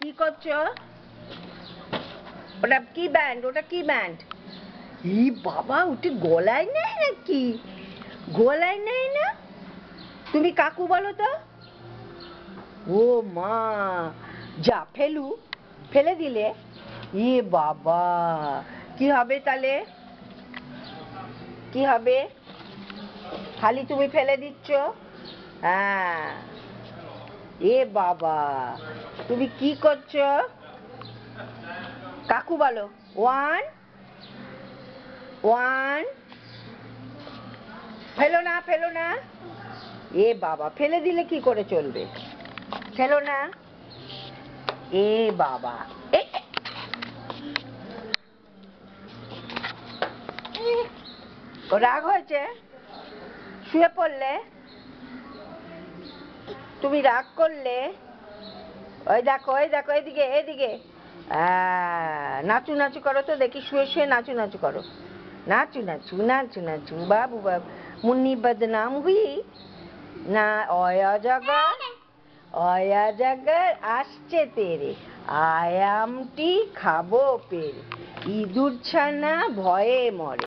কি করছো? ওটা কি ব্যান্ড? ওটা কি ব্যান্ড? ই বাবা, ওটি গলায় নেই নাকি? গলায় নেই না? তুমি কাকু বলো তো। ও মা, যা ফেলু, ফেলে দিলে? ই বাবা, কি হবে তাহলে? কি হবে? খালি তুমি ফেলে দিচ্ছ। হ্যাঁ, এ বাবা, তুমি কি করছো? কাকু বলো। ওয়ান ওয়ান, ফেলো না, ফেলো না। এ বাবা, ফেলে দিলে কি করে চলবে? ফেলো না। এ বাবা, ও রাগ হয়েছে? শুয়ে পড়লে? তুমি রাগ করলে? ওই দেখো, ওই দেখো, এদিকে এদিকে। নাচু নাচু করো তো দেখি, শুয়ে শুয়ে নাচু নাচু করো। নাচু নাচু নাচু নাচু, বাবু বাবু মুন্নি বদনাম হুই না। অয়া জগর, অয়া জগর আসছে তেরে, আয়ামটি খাবো পেরে, ইঁদুর ছানা ভয়ে মরে।